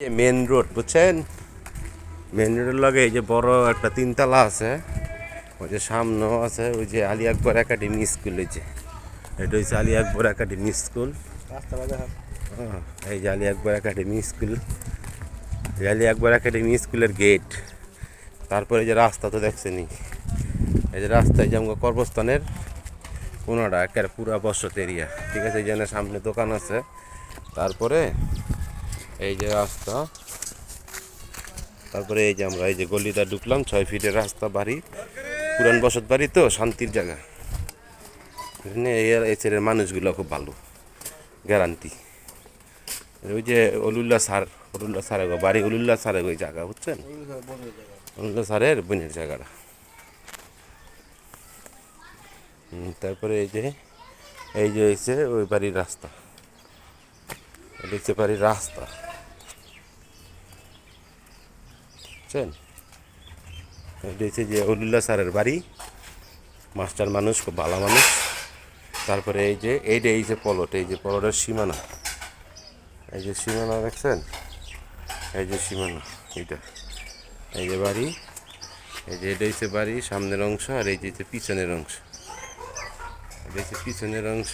Main road বুঝছেন, main রোডের লগে এই যে বড় একটা তিনতলা আছে, ওই যে সামনেও আছে ওই যে আলী আকবর একাডেমি স্কুল। এই যে এটা হচ্ছে আলী আকবর একাডেমি স্কুল। হ্যাঁ, এই যে আলী আকবর একাডেমি স্কুল, এই আলী আকবর একাডেমি স্কুলের গেট। তারপরে এই যে রাস্তা তো দেখছেনি, এই যে রাস্তা, এই যে আমার কর্মস্থানের কোনোটা একেবারে পুরা বসত এরিয়া, ঠিক আছে। এই জন্য সামনে দোকান আছে। তারপরে এই যে রাস্তা, তারপরে এই যে আমরা এই যে গলিটা ঢুকলাম, 6 ফিটের রাস্তা, বাড়ি পুরান বসত বাড়ি, তো শান্তির জায়গা। এখানে এই ছেলের মানুষগুলো খুব ভালো, গ্যারান্টি। ওই যে অলিউল্লাহ স্যারের বাড়ি, অলিউল্লাহ স্যারের ওই জায়গা বুঝছেন, অলিউল্লাহ স্যারের বোনের জায়গাটা। তারপরে এই যে হচ্ছে ওই বাড়ির রাস্তা, এটা হচ্ছে বাড়ির রাস্তা বুঝছেন। এটা হচ্ছে যে অলিউল্লাহ স্যারের বাড়ি, মাস্টার মানুষ, খুব ভালো মানুষ। তারপরে এই যে পলট, এই যে পলটের সীমানা, এই যে সীমানা দেখছেন, এই যে সীমানা, এই যে বাড়ি, এই যে এটা হচ্ছে বাড়ি সামনের অংশ, আর এই যে পিছনের অংশ, এটা হচ্ছে পিছনের অংশ।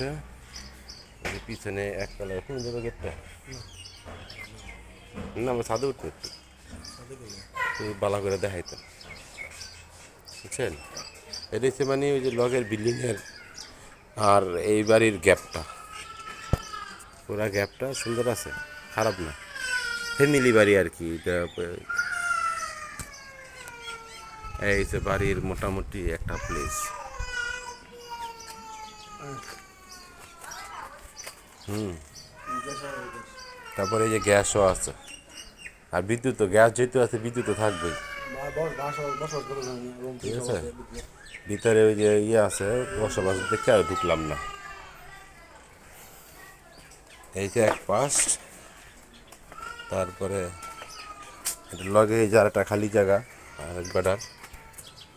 এই যে পিছনে একতলা কোন যাবে গেটটা, না আমরা ছাদে উঠতে বালা করে দেখাইতাম বুঝছেন। এটা হচ্ছে মানে ওই যে লগের বিল্ডিংয়ের আর এই বাড়ির গ্যাপটা, পুরা গ্যাপটা সুন্দর আছে, খারাপ না, ফ্যামিলি বাড়ি আর কি। এটা এই যে বাড়ির মোটামুটি একটা প্লেস। তারপরে এই যে গ্যাসও আছে, আর বিদ্যুৎ, তো গ্যাস যেহেতু আছে বিদ্যুৎ তো থাকবেই, ঠিক আছে। ভিতরে ওই যে আছে বসবাস, দেখে আর ঢুকলাম না। এই যে এক পাশ, তারপরে এটা লগে এই যে আর একটা খালি জায়গা আর এক বেডার।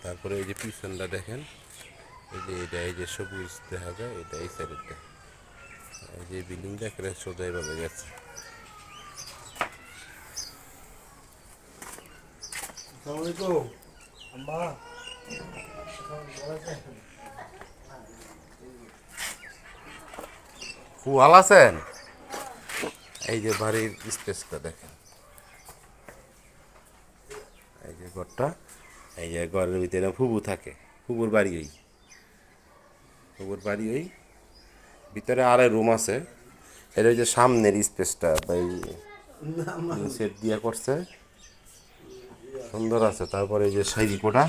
তারপরে এই যে পিছনটা দেখেন, এই যে সবুজ দেখা যায়, এটা এই সাইডেরটা, এই যে বিল্ডিংটা একেবারে সোজা এভাবে গেছে। খুব ভালো আছেন। এই যে বাড়ির স্পেসটা দেখেন, এই যে ঘরটা, এই যে ঘরের ভিতরে ফুবু থাকে, ফুবুর বাড়ি ওই ভিতরে আর রুম আছে। এটা ওই যে সামনের স্পেসটা সেট দিয়ে করছে, সুন্দর আছে। তারপরে এই যে সিঁড়িকোটা,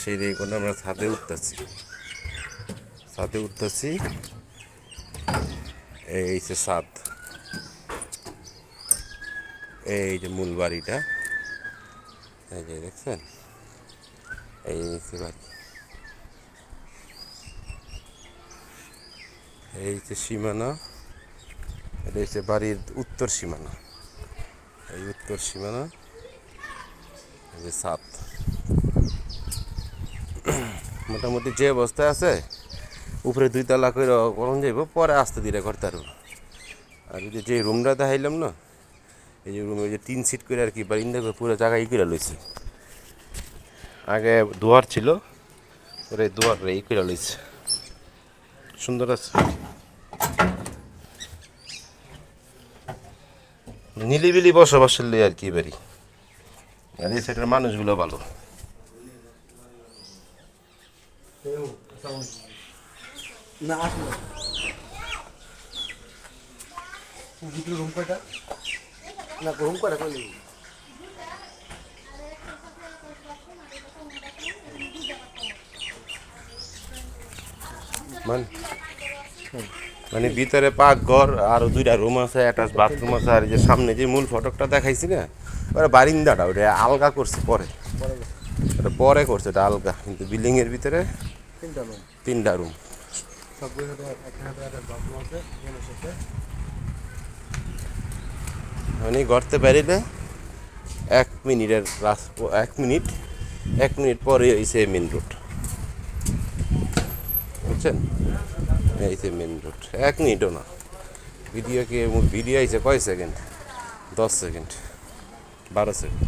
সিঁড়িকোটা আমরা ছাদে উঠতেছি, এই যে ছাদ, এই যে মূল বাড়িটা, এই যে দেখছেন, এই যে বাড়ি, এই যে সীমানা, এটা হচ্ছে বাড়ির উত্তর সীমানা, এই উত্তর সীমানা, এই যে ছাদ। মোটামুটি যে অবস্থায় আছে, উপরে 2 তলা করে করণ যাইব, পরে আস্তে ধীরে করতে পারবো। আর এই যে রুমটা দেখাইলাম না, এই যে রুমে যে 3 সিট করে আর কি, বারিন্দা করে পুরো জায়গায় করে লইছে। আগে দুয়ার ছিল, পরে দুয়ার করে লইছে, সুন্দর আছে, নিলিবিলি বসবাসের লই আর কি বাড়ি। আর এই সাইডের মানুষগুলো ভালো। রুম কয়টা না রুম কয়টা কই মানে ভিতরে পাকঘর আর 2টা রুম আছে, অ্যাটাচ বাথরুম আছে। আর এই যে সামনে যে মূল ফটকটা দেখাইছি না, ওটা বারিন্দাটা, ওটা আলগা করছে পরে, ওটা পরে করছে, এটা আলগা, কিন্তু বিল্ডিংয়ের ভিতরে 3টা রুম। মানে গড়তে পারিলে 1 মিনিটের রাস্তা, 1 মিনিট পরে হয়েছে মেন রোড বুঝছেন। বুঝছেন? এই যে মেন রোড, 1 মিনিটও না। ভিডিও আইছে কয় সেকেন্ড? 10 second, 12 second.